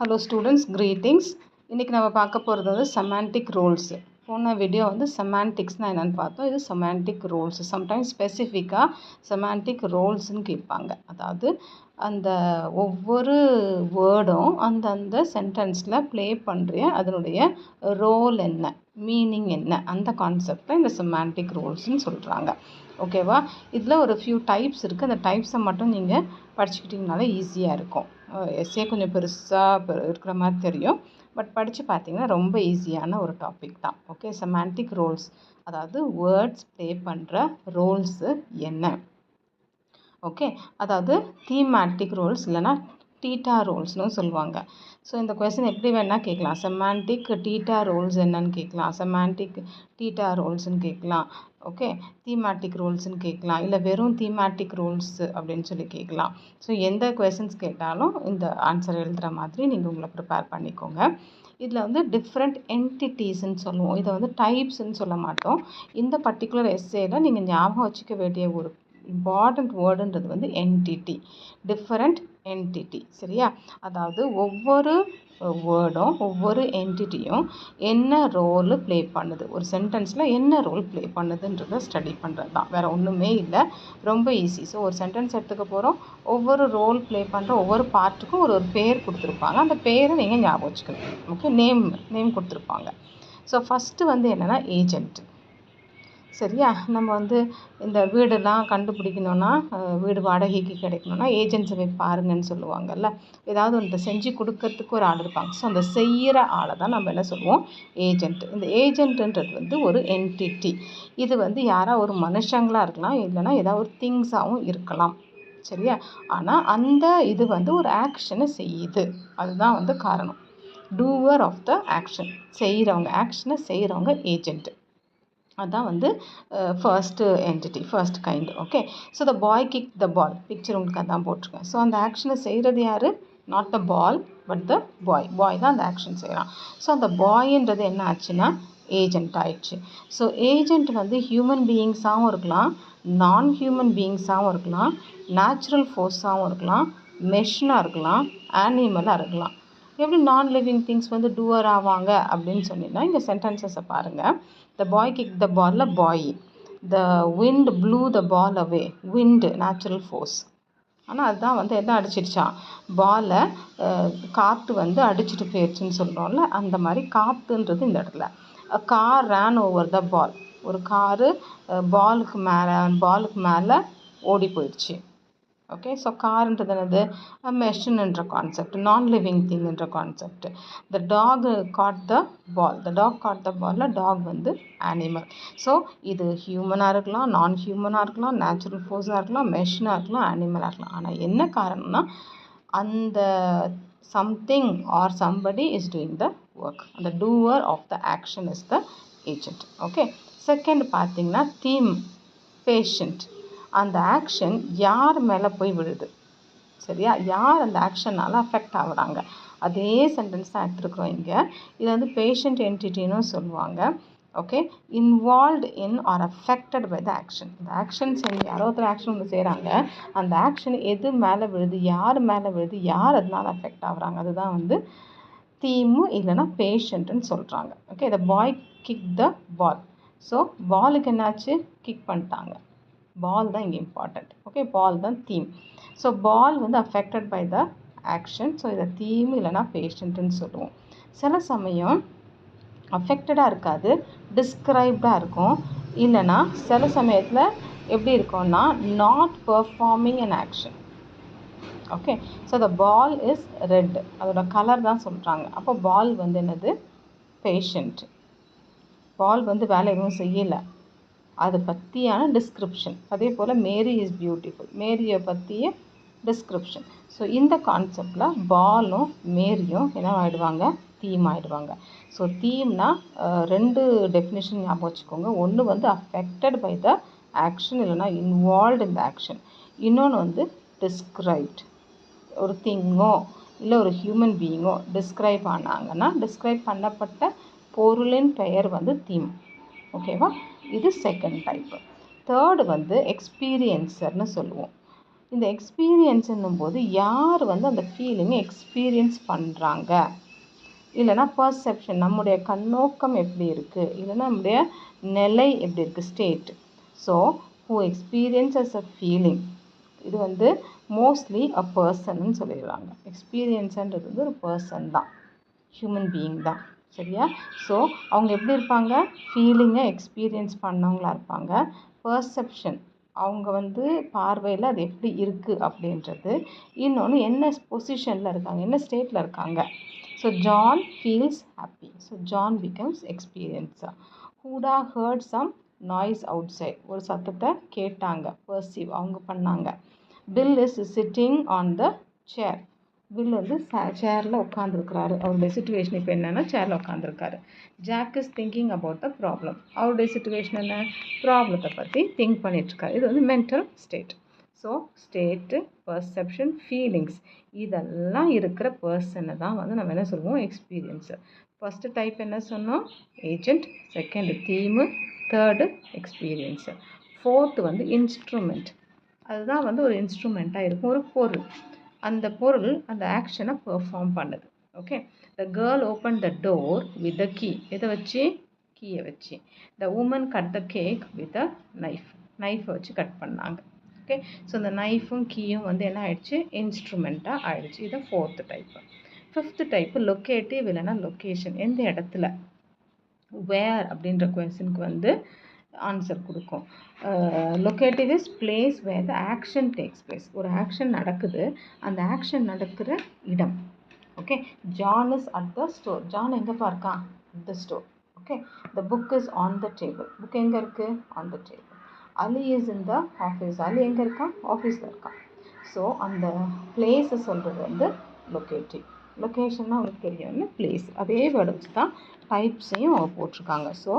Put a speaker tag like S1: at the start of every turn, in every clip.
S1: Hello students, greetings. இன்னைக்கு நம்ம பார்க்க போகிறது வந்து செமான்டிக் ரோல்ஸ். போன வீடியோ வந்து செமான்டிக்ஸ்னால் என்னென்னு பார்த்தோம். இது செமான்டிக் ரோல்ஸ். சம்டைம்ஸ் ஸ்பெசிஃபிக்காக செமான்டிக் ரோல்ஸ்ன்னு கேட்பாங்க. அதாவது அந்த ஒவ்வொரு வேர்டும் அந்தந்த சென்டென்ஸில் ப்ளே பண்ணுற அதனுடைய ரோல் என்ன, மீனிங் என்ன, அந்த கான்செப்டில் இந்த செமான்டிக் ரோல்ஸ்ன்னு சொல்கிறாங்க. ஓகேவா? இதில் ஒரு ஃபியூ டைப்ஸ் இருக்குது. அந்த டைப்ஸை மட்டும் நீங்கள் படிச்சுக்கிட்டிங்கனாலே ஈஸியாக இருக்கும். எஸ்ஏ கொஞ்சம் பெருசாக இருக்கிற மாதிரி தெரியும், பட் படித்து பார்த்தீங்கன்னா ரொம்ப ஈஸியான ஒரு டாபிக் தான். ஓகே, செமான்டிக் ரோல்ஸ் அதாவது வேர்ட்ஸ் ப்ளே பண்ணுற ரோல்ஸு என்ன. ஓகே, அதாவது தீமேட்டிக் ரோல்ஸ் இல்லைனா டீட்டா ரோல்ஸ்னு சொல்லுவாங்க. ஸோ இந்த கொஸ்டின் எப்படி வேணால் கேட்கலாம். செமான்டிக் டீட்டா ரோல்ஸ் என்னன்னு கேட்கலாம், செமான்டிக் டீட்டா ரோல்ஸ்ன்னு கேட்கலாம். ஓகே, தீமேட்டிக் ரோல்ஸ்ன்னு கேட்கலாம், இல்லை வெறும் தீமேட்டிக் ரோல்ஸ் அப்படின்னு சொல்லி கேட்கலாம். ஸோ எந்த கொஸ்டின்ஸ் கேட்டாலும் இந்த ஆன்சர் எழுதுகிற மாதிரி நீங்கள் உங்களை ப்ரிப்பேர் பண்ணிக்கோங்க. இதில் வந்து டிஃப்ரெண்ட் என்டிட்டிஸ்ன்னு சொல்லுவோம். இதை வந்து டைப்ஸ்ன்னு சொல்ல மாட்டோம். இந்த பர்டிகுலர் எஸ்ஏல நீங்கள் ஞாபகம் வச்சுக்க வேண்டிய ஒரு இம்பார்ட்டண்ட் வேர்டுன்றது வந்து என்டிட்டி, டிஃபரண்ட் என்டிட்டி. சரியா? அதாவது ஒவ்வொரு வேர்டும் ஒவ்வொரு என்டிட்டியும் என்ன ரோல் ப்ளே பண்ணுது, ஒரு சென்டென்ஸில் என்ன ரோல் ப்ளே பண்ணுதுன்றதை ஸ்டடி பண்ணுறது தான், வேறு ஒன்றுமே இல்லை. ரொம்ப ஈஸி. ஸோ ஒரு சென்டென்ஸ் எடுத்துக்க போகிறோம். ஒவ்வொரு ரோல் ப்ளே பண்ணுற ஒவ்வொரு பார்ட்டுக்கும் ஒரு பேர் கொடுத்துருப்பாங்க. அந்த பேரை நீங்கள் ஞாபகம் வச்சுக்கணும். ஓகே, நேம் கொடுத்துருப்பாங்க. ஸோ ஃபஸ்ட்டு வந்து என்னென்னா ஏஜென்ட். சரியா? நம்ம வந்து இந்த வீடெல்லாம் கண்டுபிடிக்கணுன்னா, வீடு வாடகைக்கு கிடைக்கணுன்னா ஏஜென்ட்ஸை போய் பாருங்கன்னு சொல்லுவாங்கல்ல. ஏதாவது ஒன்று செஞ்சு கொடுக்கறதுக்கு ஒரு ஆள் இருப்பாங்க. ஸோ அந்த செய்கிற ஆளை தான் நம்ம என்ன சொல்லுவோம், ஏஜென்ட். இந்த ஏஜென்ட்டுன்றது வந்து ஒரு என்டிட்டி. இது வந்து யாராவது ஒரு மனுஷங்களாக இருக்கலாம், இல்லைனா ஏதாவது ஒரு திங்ஸாகவும் இருக்கலாம். சரியா? ஆனால் அந்த இது வந்து ஒரு ஆக்ஷனை செய்யுது. அதுதான் வந்து காரணம். டூவர் ஆஃப் த ஆக்ஷன், செய்கிறவங்க, ஆக்ஷனை செய்கிறவங்க ஏஜென்ட். அதுதான் வந்து first entity, first kind. Okay, so the boy kick the ball, picture உங்களுக்கு அதான் போட்டிருக்கேன். ஸோ அந்த ஆக்ஷனை செய்கிறது யார்? Not the ball but the பாய் தான் அந்த ஆக்ஷன் செய்கிறான். ஸோ அந்த பாயின்றது என்ன ஆச்சுன்னா ஏஜென்ட் ஆயிடுச்சு. ஸோ ஏஜென்ட் வந்து ஹியூமன் பீயிங்ஸாகவும் இருக்கலாம், நான் ஹியூமன் பீயிங்ஸாகவும் இருக்கலாம், நேச்சுரல் ஃபோர்ஸாகவும் இருக்கலாம், மெஷினாக இருக்கலாம், ஆனிமலாக இருக்கலாம். எப்படி நான் லிவிங் திங்ஸ் வந்து டூவர் ஆவாங்க அப்படின்னு சொன்னீங்கன்னா இங்கே சென்டென்சஸை பாருங்கள். த பாய் கிக் த பாலில் boy, the wind blew the ball away, wind natural force. ஆனால் அதுதான் வந்து என்ன அடிச்சிடுச்சான், பாலை காற்று வந்து அடிச்சுட்டு போயிடுச்சுன்னு சொல்கிறோம்ல, அந்த மாதிரி காற்றுன்றது இந்த இடத்துல. கார் ரேன் ஓவர் த பால், ஒரு காரு பாலுக்கு மேலே ஓடி போயிடுச்சு. ஓகே, ஸோ கார்ன்றது என்னது, மெஷின்ன்ற கான்செப்ட், நான் லிவிங் திங்ன்ற கான்செப்ட். த டாக் காட் த பால், த டாக் காட் த பாலில் டாக் வந்து ஆனிமல். ஸோ இது ஹியூமனாக இருக்கலாம், நான் ஹியூமனாக இருக்கலாம், நேச்சுரல் ஃபோர்ஸாக இருக்கலாம், மெஷினாக இருக்கலாம், ஆனிமலாக இருக்கலாம். ஆனால் என்ன காரணம்னா அந்த something or somebody is doing the work. அந்த doer of the action is the agent. Okay, second பார்த்தீங்கன்னா தீம், பேஷண்ட். அந்த ஆக்ஷன் யார் மேலே போய் விழுது, சரியா? யார் அந்த ஆக்ஷனால் அஃபெக்ட் ஆகுறாங்க, அதே சென்டென்ஸ் தான் எடுத்துருக்குறோம் இங்கே. இது வந்து பேஷண்ட் என்டிட்டின்னு சொல்லுவாங்க. Okay, involved in or affected by the action. இந்த ஆக்ஷன் யாரோ ஒருத்தர் ஆக்ஷன் ஒன்று செய்கிறாங்க, அந்த ஆக்ஷன் எது மேலே விழுது, யார் மேலே விழுது, யார் அதனால் அஃபெக்ட் ஆகுறாங்க, அதுதான் வந்து தீமு இல்லைனா பேஷண்ட்டுன்னு சொல்கிறாங்க. Okay, the boy kick the ball. So பாலுக்கு என்னாச்சு, கிக் பண்ணிட்டாங்க. பால் தான் இங்கே இம்பார்ட்டண்ட். ஓகே, பால் தான் தீம். ஸோ பால் வந்து affected by the action. So இதை தீம் இல்லைனா பேஷண்ட்டுன்னு சொல்லுவோம். சில சமயம் அஃபெக்டடாக இருக்காது, டிஸ்கிரைப்டாக இருக்கும். இல்லைனா சில சமயத்தில் எப்படி இருக்கும்னா not performing an action. Okay, so the ball is red, அதோட கலர் தான் சொல்கிறாங்க. அப்போ பால் வந்து என்னது, பேஷண்ட். பால் வந்து வேலை எதுவும் செய்யலை, அதை பற்றியான டிஸ்கிரிப்ஷன். அதே போல் மேரி இஸ் பியூட்டிஃபுல், மேரியை பற்றிய டிஸ்கிரிப்ஷன். ஸோ இந்த கான்செப்டில் பாலும் மேரியும் என்ன ஆகிடுவாங்க, தீம் ஆகிடுவாங்க. ஸோ தீம்னா ரெண்டு டெஃபினிஷன் ஞாபகம் வச்சுக்கோங்க. ஒன்று வந்து அஃபெக்டட் பை த ஆக்ஷன் இல்லைனா இன்வால்வ்டு இன் த ஆக்ஷன். இன்னொன்று வந்து டிஸ்கிரைப்ட். ஒரு திங்கோ இல்லை ஒரு ஹியூமன் பீயிங்கோ டிஸ்கிரைப் ஆனாங்கன்னா டிஸ்கிரைப் பண்ணப்பட்ட பொருளின் பெயர் வந்து தீம். ஓகேவா? இது செகண்ட் டைப்பு. தேர்டு வந்து எக்ஸ்பீரியன்சர்னு சொல்லுவோம். இந்த எக்ஸ்பீரியன்ஸுன்னும் போது யார் வந்து அந்த ஃபீலிங்கை எக்ஸ்பீரியன்ஸ் பண்ணுறாங்க, இல்லைனா பர்செப்ஷன் நம்முடைய கண்ணோக்கம் எப்படி இருக்குது, இல்லைனா நம்முடைய நிலை எப்படி இருக்குது, state. So who experiences a feeling, இது வந்து மோஸ்ட்லி அ பர்சன்னு சொல்லிடுறாங்க. எக்ஸ்பீரியன்ஸுன்றது வந்து ஒரு பர்சன் தான், ஹியூமன் பீயிங் தான். சரியா? ஸோ அவங்க எப்படி இருப்பாங்க, ஃபீலிங்கை எக்ஸ்பீரியன்ஸ் பண்ணவங்களா இருப்பாங்க. பர்செப்ஷன் அவங்க வந்து பார்வையில் அது எப்படி இருக்குது அப்படின்றது. இன்னொன்று என்ன பொசிஷனில் இருக்காங்க, என்ன ஸ்டேட்டில் இருக்காங்க. So John feels happy. So John becomes எக்ஸ்பீரியன்ஸா. Huda heard some noise outside. ஒரு சத்தத்தை கேட்டாங்க, பர்சீவ் அவங்க பண்ணாங்க. Bill is sitting on the chair. Bill வந்து சேரில் உட்காந்துருக்கிறாரு. அவருடைய சுச்சுவேஷன் இப்போ என்னென்னா சேரில் உட்காந்துருக்காரு. Jack is thinking about the problem. அவருடைய சுச்சுவேஷன் என்ன, ப்ராப்ளத்தை பற்றி திங்க் பண்ணிகிட்ருக்காரு. இது வந்து mental state. So state, perception, feelings இதெல்லாம் இருக்கிற பர்சனை தான் வந்து நம்ம என்ன சொல்லுவோம், எக்ஸ்பீரியன்ஸு. ஃபஸ்ட்டு டைப் என்ன சொன்னோம், agent. Second theme. Third experience. Fourth வந்து இன்ஸ்ட்ருமெண்ட். அதுதான் வந்து ஒரு இன்ஸ்ட்ருமெண்ட்டாக இருக்கும், ஒரு பொருள். அந்த பொருள் அந்த ஆக்ஷனை பெர்ஃபார்ம் பண்ணுது. Okay. The girl open the door with the key. எதை வச்சு, கீயை வச்சு. The woman cut the cake with a knife. நைஃபை வச்சு கட் பண்ணாங்க. ஓகே. ஸோ இந்த நைஃபும் கீயும் வந்து என்ன ஆயிடுச்சு, இன்ஸ்ட்ருமெண்ட்டாக ஆயிடுச்சு. இது ஃபோர்த்து டைப்பு. ஃபிஃப்த்து டைப்பு லொக்கேட்டிவ், இல்லைனா லொக்கேஷன். எந்த இடத்துல, வேர் அப்படின்ற கொஸ்டினுக்கு வந்து ஆன்சர் கொடுக்கும். Locative is place where the action takes place. ஒரு ஆக்ஷன் நடக்குது, அந்த ஆக்ஷன் நடக்கிற இடம். Okay. John is at the store. John எங்கேப்பா இருக்கான், at the store. Okay. The book is on the table. Book எங்கே இருக்குது, on the table. Ali is in the office. Ali எங்கே இருக்கான், ஆஃபீஸில் இருக்கான். ஸோ அந்த பிளேஸை சொல்கிறது வந்து லொக்கேட்டிவ். லொக்கேஷன்னா அவங்களுக்கு தெரியும்னு பிளேஸ். அதே வேர்டு வச்சு தான் டைப்ஸையும் அவங்க போட்டிருக்காங்க. ஸோ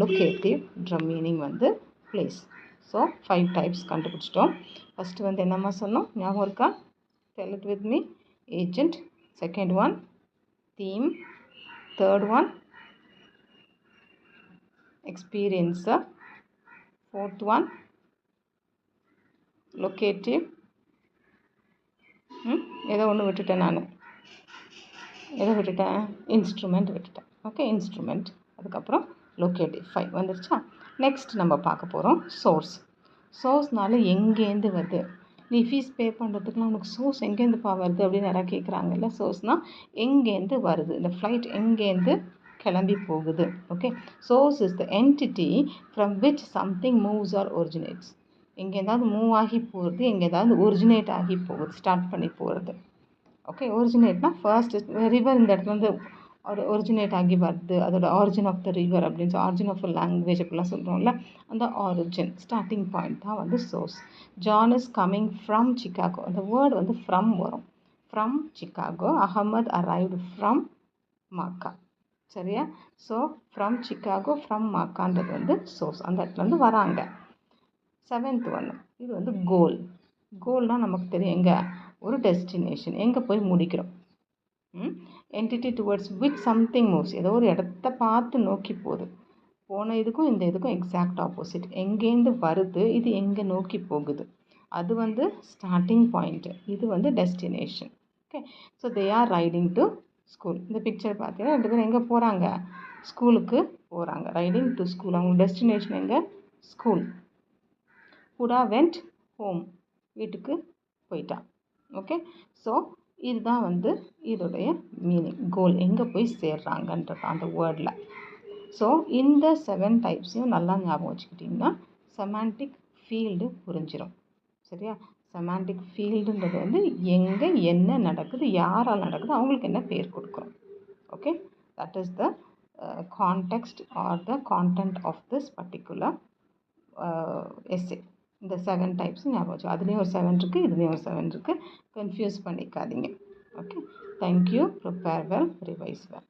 S1: லொக்கேட்டிவ்ன்ற மீனிங் வந்து பிளேஸ். ஸோ 5 டைப்ஸ் கண்டுபிடிச்சிட்டோம். ஃபஸ்ட்டு வந்து என்னம்மா சொன்னோம், ஞாபகம் இருக்கா, tell it with me. Agent. Second one theme. Third one experiencer. Fourth one locative. ஏதோ ஒன்று விட்டுட்டேன் நான், எதை விட்டுட்டேன், இன்ஸ்ட்ருமெண்ட் விட்டுட்டேன். ஓகே. இன்ஸ்ட்ருமெண்ட், அதுக்கப்புறம் லொக்கேட்டிவ். 5 வந்துருச்சா. நெக்ஸ்ட் நம்ம பார்க்க போகிறோம் சோர்ஸ். சோர்ஸ்னால எங்கேருந்து வருது, நீ ஃபீஸ் பே பண்ணுறதுக்குலாம் உனக்கு சோர்ஸ் எங்கேருந்துப்பா வருது அப்படின்னு யாராவது கேட்குறாங்கல்ல. சோர்ஸ்னால் எங்கேருந்து வருது, இந்த ஃப்ளைட் எங்கேருந்து கிளம்பி போகுது. Okay. Source is the entity from which something moves or originates. எங்கே ஏதாவது மூவ் ஆகி போகிறது, எங்கே ஏதாவது ஒரிஜினேட் ஆகி போகுது, ஸ்டார்ட் பண்ணி போகிறது. ஓகே. ஒரிஜினேட்னா ஃபர்ஸ்ட் ரிவர் இந்த இடத்துல வந்து ஒரு ஒரிஜினேட் ஆகி வருது, அதோட ஆரிஜின் ஆஃப் த ரிவர் அப்படின்னு சொல்லி, ஆரிஜின் ஆஃப் அ லாங்குவேஜ் அப்படிலாம் சொல்கிறோம்ல, அந்த ஆரிஜின் ஸ்டார்டிங் பாயிண்ட் தான் வந்து source. John is coming from Chicago. அந்த வேர்டு வந்து ஃப்ரம் வரும். From Chicago. Ahmed arrived from Mecca. சரியா? ஸோ ஃப்ரம் சிக்காகோ, ஃப்ரம் மாக்கான்றது வந்து சோர்ஸ், அந்த இடத்துல வந்து வராங்க. 7th ஒன்று, இது வந்து கோல். கோல்னால் நமக்கு தெரியும், எங்கே, ஒரு டெஸ்டினேஷன், எங்கே போய் முடிக்கிறோம். Entity towards which something moves. ஏதோ ஒரு இடத்த பார்த்து நோக்கி போகுது. போன இதுக்கும் இந்த இதுக்கும் எக்ஸாக்ட் ஆப்போசிட். எங்கேருந்து வருது, இது எங்கே நோக்கி போகுது, அது வந்து ஸ்டார்டிங் பாயிண்ட்டு, இது வந்து destination. Okay. So they are riding to school. இந்த பிக்சர் பார்த்தீங்கன்னா 2 பேரும் எங்கே போகிறாங்க, ஸ்கூலுக்கு போகிறாங்க. Riding to school. அவங்க டெஸ்டினேஷன் எங்கே, ஸ்கூல். Hooda went home. வீட்டுக்கு போயிட்டான். ஓகே. ஸோ இதுதான் வந்து இதோடைய மீனிங். கோல் எங்கே போய் சேர்றாங்கன்றது அந்த வேர்டில். ஸோ இந்த 7 டைப்ஸையும் நல்லா ஞாபகம் வச்சுக்கிட்டிங்கன்னா செமாண்டிக் ஃபீல்டு புரிஞ்சிடும். சரியா? செமாண்டிக் ஃபீல்டுன்றது வந்து எங்கே என்ன நடக்குது, யாரால் நடக்குது, அவங்களுக்கு என்ன பேர் கொடுக்குறோம். Okay. That is the context or the content of this particular essay. இந்த 7 டைப்ஸ் ஞாபகம் வச்சு, அதுலேயும் ஒரு 7 இருக்குது, இதுலேயும் ஒரு 7 இருக்குது. கன்ஃபியூஸ் பண்ணிக்காதீங்க. Okay. Thank you. Prepare well, revise well.